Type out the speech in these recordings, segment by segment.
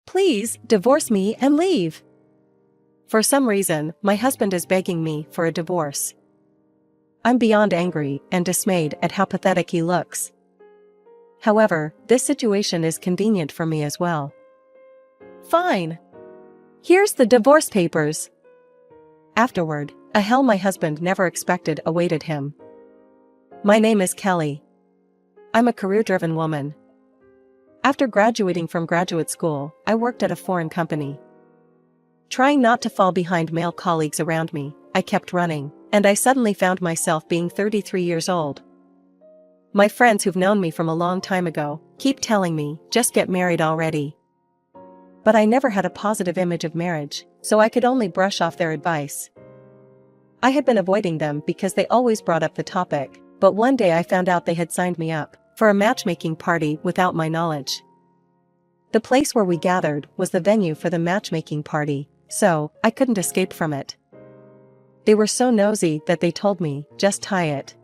Please, divorce me and leave. For some reason, my husband is begging me for a divorce. I'm beyond angry and dismayed at how pathetic he looks. However, this situation is convenient for me as well. Fine. Here's the divorce papers. Afterward, a hell my husband never expected awaited him. My name is Kelly. I'm a career-driven woman. After graduating from graduate school, I worked at a foreign company. Trying not to fall behind male colleagues around me, I kept running, and I suddenly found myself being 33 years old. My friends who've known me from a long time ago keep telling me, just get married already. But I never had a positive image of marriage, so I could only brush off their advice. I had been avoiding them because they always brought up the topic, but one day I found out they had signed me up for a matchmaking party without my knowledge. The place where we gathered was the venue for the matchmaking party, so I couldn't escape from it. They were so nosy that they told me, just tie it.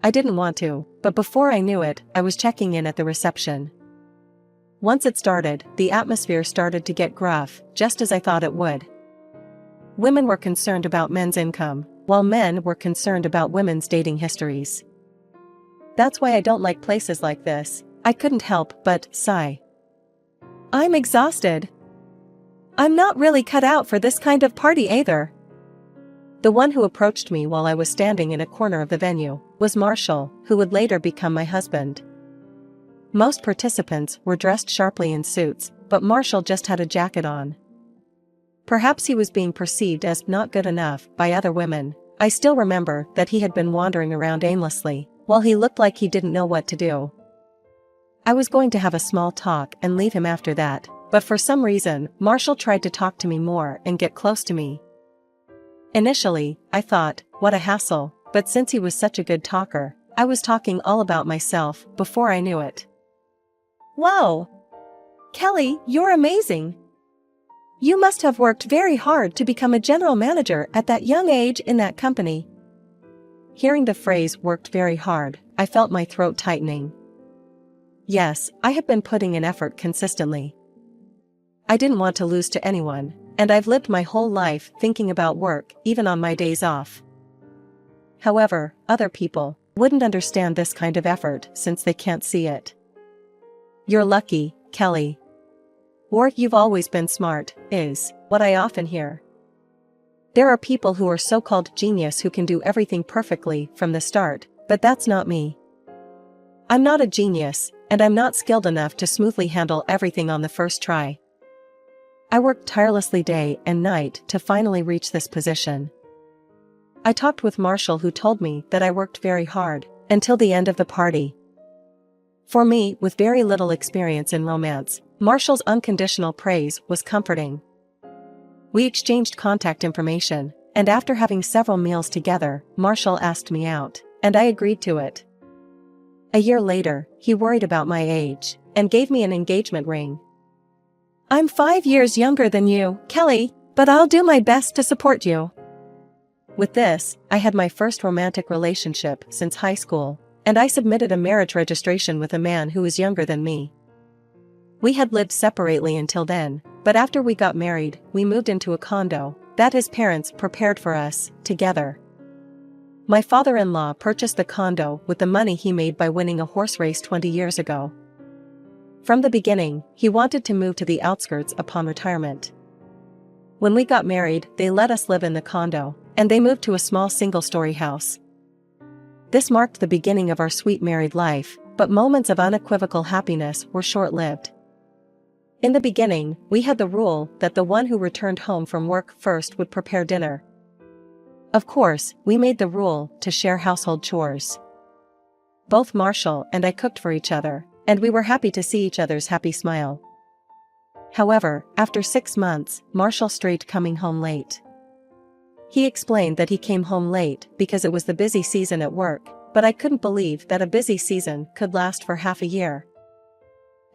I didn't want to, but before I knew it, I was checking in at the reception. Once it started, the atmosphere started to get gruff, just as I thought it would. Women were concerned about men's income, while men were concerned about women's dating histories. That's why I don't like places like this. I couldn't help but sigh. I'm exhausted. I'm not really cut out for this kind of party either. The one who approached me while I was standing in a corner of the venue was Marshall, who would later become my husband. Most participants were dressed sharply in suits, but Marshall just had a jacket on. Perhaps he was being perceived as not good enough by other women. I still remember that he had been wandering around aimlessly, while he looked like he didn't know what to do. I was going to have a small talk and leave him after that, but for some reason, Marshall tried to talk to me more and get close to me. Initially, I thought, what a hassle, but since he was such a good talker, I was talking all about myself before I knew it. Whoa! Kelly, you're amazing! You must have worked very hard to become a general manager at that young age in that company. Hearing the phrase worked very hard, I felt my throat tightening. Yes, I have been putting in effort consistently. I didn't want to lose to anyone, and I've lived my whole life thinking about work, even on my days off. However, other people wouldn't understand this kind of effort since they can't see it. You're lucky, Kelly. Or you've always been smart, is what I often hear. There are people who are so-called genius who can do everything perfectly from the start, but that's not me. I'm not a genius, and I'm not skilled enough to smoothly handle everything on the first try. I worked tirelessly day and night to finally reach this position. I talked with Marshall, who told me that I worked very hard until the end of the party. For me, with very little experience in romance, Marshall's unconditional praise was comforting. We exchanged contact information, and after having several meals together, Marshall asked me out, and I agreed to it. A year later, he worried about my age and gave me an engagement ring. I'm 5 years younger than you, Kelly, but I'll do my best to support you. With this, I had my first romantic relationship since high school, and I submitted a marriage registration with a man who was younger than me. We had lived separately until then, but after we got married, we moved into a condo that his parents prepared for us, together. My father-in-law purchased the condo with the money he made by winning a horse race 20 years ago. From the beginning, he wanted to move to the outskirts upon retirement. When we got married, they let us live in the condo, and they moved to a small single-story house. This marked the beginning of our sweet married life, but moments of unequivocal happiness were short-lived. In the beginning, we had the rule that the one who returned home from work first would prepare dinner. Of course, we made the rule to share household chores. Both Marshall and I cooked for each other, and we were happy to see each other's happy smile. However, after 6 months, Marshall strayed coming home late. He explained that he came home late because it was the busy season at work, but I couldn't believe that a busy season could last for half a year.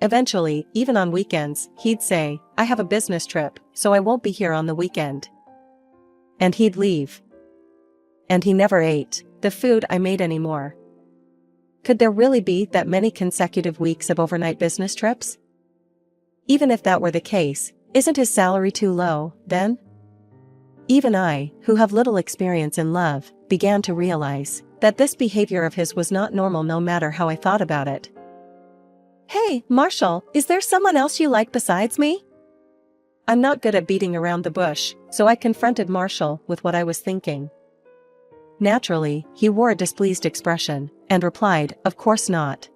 Eventually, even on weekends, he'd say, I have a business trip, so I won't be here on the weekend. And he'd leave. And he never ate the food I made anymore. Could there really be that many consecutive weeks of overnight business trips? Even if that were the case, isn't his salary too low, then? Even I, who have little experience in love, began to realize that this behavior of his was not normal no matter how I thought about it. "Hey, Marshall, is there someone else you like besides me?" I'm not good at beating around the bush, so I confronted Marshall with what I was thinking. Naturally, he wore a displeased expression, and replied, "Of course not."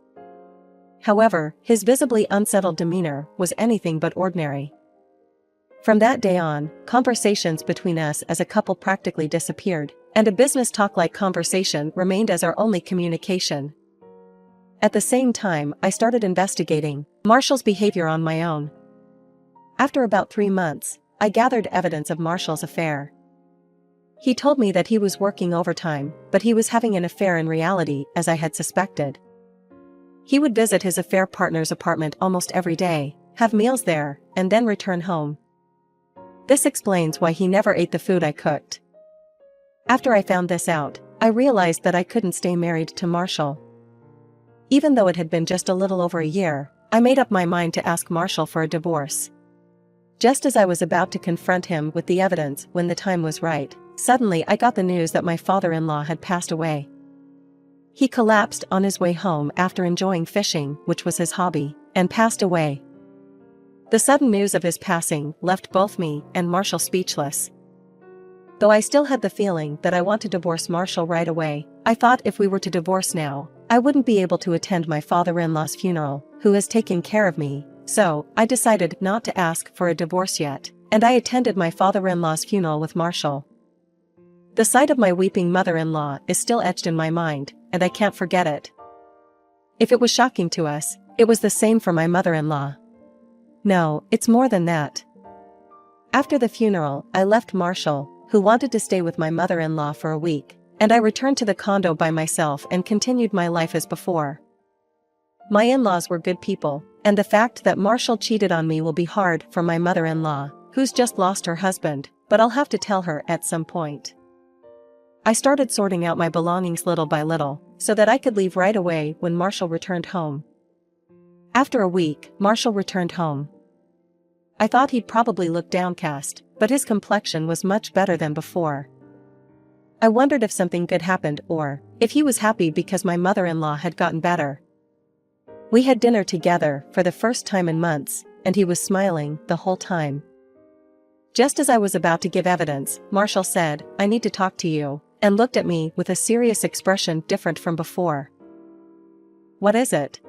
However, his visibly unsettled demeanor was anything but ordinary. From that day on, conversations between us as a couple practically disappeared, and a business talk-like conversation remained as our only communication. At the same time, I started investigating Marshall's behavior on my own. After about 3 months, I gathered evidence of Marshall's affair. He told me that he was working overtime, but he was having an affair in reality, as I had suspected. He would visit his affair partner's apartment almost every day, have meals there, and then return home. This explains why he never ate the food I cooked. After I found this out, I realized that I couldn't stay married to Marshall. Even though it had been just a little over a year, I made up my mind to ask Marshall for a divorce. Just as I was about to confront him with the evidence when the time was right, suddenly I got the news that my father-in-law had passed away. He collapsed on his way home after enjoying fishing, which was his hobby, and passed away. The sudden news of his passing left both me and Marshall speechless. Though I still had the feeling that I want to divorce Marshall right away, I thought if we were to divorce now, I wouldn't be able to attend my father-in-law's funeral, who has taken care of me, so I decided not to ask for a divorce yet, and I attended my father-in-law's funeral with Marshall. The sight of my weeping mother-in-law is still etched in my mind, and I can't forget it. If it was shocking to us, it was the same for my mother-in-law. No, it's more than that. After the funeral, I left Marshall, who wanted to stay with my mother-in-law for a week, and I returned to the condo by myself and continued my life as before. My in-laws were good people, and the fact that Marshall cheated on me will be hard for my mother-in-law, who's just lost her husband, but I'll have to tell her at some point. I started sorting out my belongings little by little, so that I could leave right away when Marshall returned home. After a week, Marshall returned home. I thought he'd probably look downcast, but his complexion was much better than before. I wondered if something good happened or if he was happy because my mother-in-law had gotten better. We had dinner together for the first time in months, and he was smiling the whole time. Just as I was about to give evidence, Marshall said, "I need to talk to you," and looked at me with a serious expression different from before. "What is it?"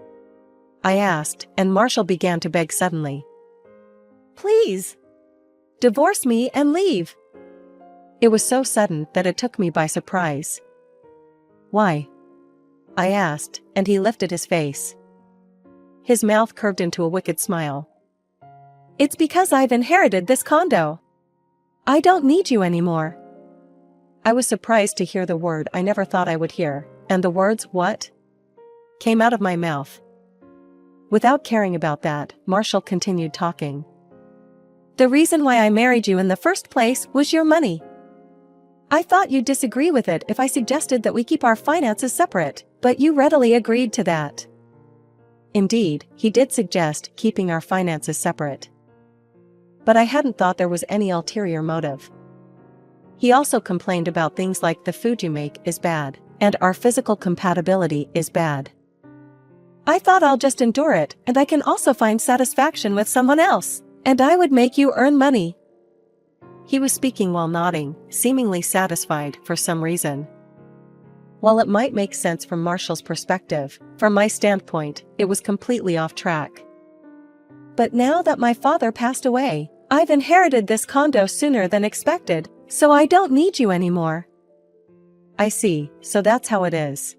I asked, and Marshall began to beg suddenly. "Please! Divorce me and leave!" It was so sudden that it took me by surprise. "Why?" I asked, and he lifted his face. His mouth curved into a wicked smile. "It's because I've inherited this condo. I don't need you anymore." I was surprised to hear the word I never thought I would hear, and the words, "What?" came out of my mouth. Without caring about that, Marshall continued talking. "The reason why I married you in the first place was your money. I thought you'd disagree with it if I suggested that we keep our finances separate, but you readily agreed to that." Indeed, he did suggest keeping our finances separate. But I hadn't thought there was any ulterior motive. He also complained about things like the food you make is bad, and our physical compatibility is bad. "I thought I'll just endure it, and I can also find satisfaction with someone else, and I would make you earn money." He was speaking while nodding, seemingly satisfied for some reason. While it might make sense from Marshall's perspective, from my standpoint, it was completely off track. "But now that my father passed away, I've inherited this condo sooner than expected, so I don't need you anymore." I see, so that's how it is.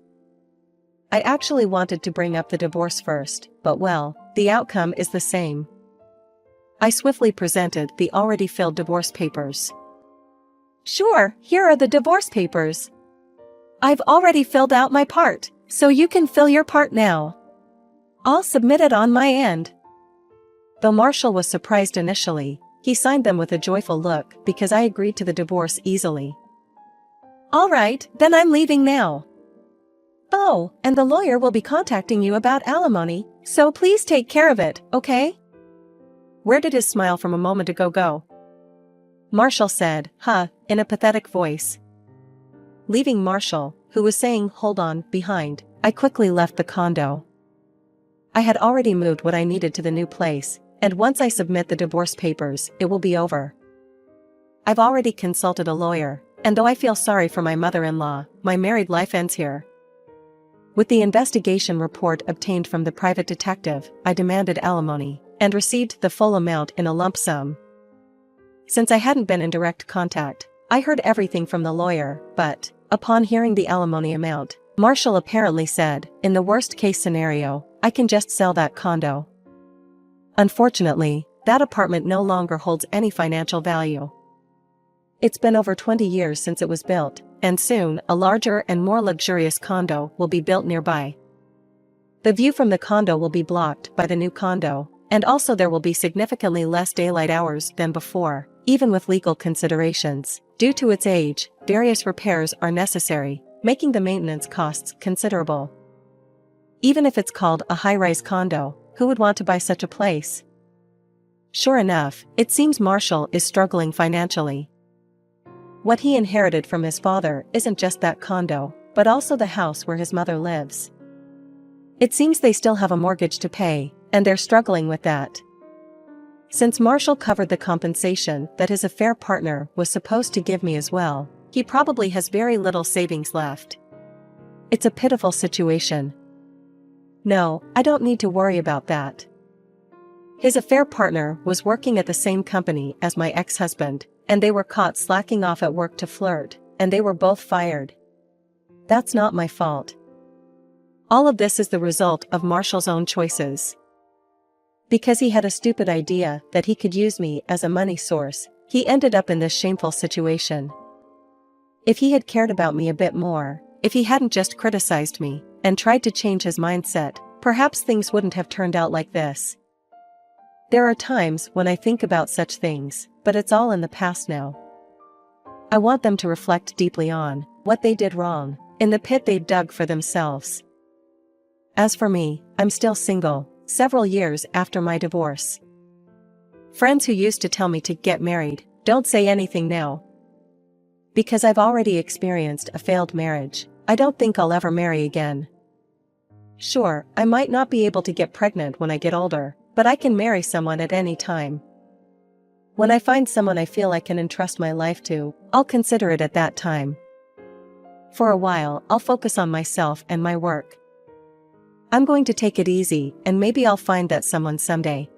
I actually wanted to bring up the divorce first, but well, the outcome is the same. I swiftly presented the already filled divorce papers. "Sure, here are the divorce papers. I've already filled out my part, so you can fill your part now. I'll submit it on my end." Though Marshall was surprised initially, he signed them with a joyful look because I agreed to the divorce easily. "All right, then I'm leaving now. Oh, and the lawyer will be contacting you about alimony, so please take care of it, okay?" Where did his smile from a moment ago go? Marshall said, in a pathetic voice. Leaving Marshall, who was saying hold on, behind, I quickly left the condo. I had already moved what I needed to the new place, and once I submit the divorce papers, it will be over. I've already consulted a lawyer, and though I feel sorry for my mother-in-law, my married life ends here. With the investigation report obtained from the private detective, I demanded alimony, and received the full amount in a lump sum. Since I hadn't been in direct contact, I heard everything from the lawyer, but, upon hearing the alimony amount, Marshall apparently said, in the worst-case scenario, I can just sell that condo. Unfortunately, that apartment no longer holds any financial value. It's been over 20 years since it was built, and soon a larger and more luxurious condo will be built nearby. The view from the condo will be blocked by the new condo, and also there will be significantly less daylight hours than before, even with legal considerations. Due to its age, various repairs are necessary, making the maintenance costs considerable. Even if it's called a high-rise condo, who would want to buy such a place? Sure enough, it seems Marshall is struggling financially. What he inherited from his father isn't just that condo, but also the house where his mother lives. It seems they still have a mortgage to pay, and they're struggling with that. Since Marshall covered the compensation that his affair partner was supposed to give me as well, he probably has very little savings left. It's a pitiful situation. No, I don't need to worry about that. His affair partner was working at the same company as my ex-husband, and they were caught slacking off at work to flirt, and they were both fired. That's not my fault. All of this is the result of Marshall's own choices. Because he had a stupid idea that he could use me as a money source, he ended up in this shameful situation. If he had cared about me a bit more, if he hadn't just criticized me, and tried to change his mindset, perhaps things wouldn't have turned out like this. There are times when I think about such things, but it's all in the past now. I want them to reflect deeply on what they did wrong, in the pit they dug for themselves. As for me, I'm still single, several years after my divorce. Friends who used to tell me to get married, don't say anything now. Because I've already experienced a failed marriage, I don't think I'll ever marry again. Sure, I might not be able to get pregnant when I get older, but I can marry someone at any time. When I find someone I feel I can entrust my life to, I'll consider it at that time. For a while, I'll focus on myself and my work. I'm going to take it easy, and maybe I'll find that someone someday.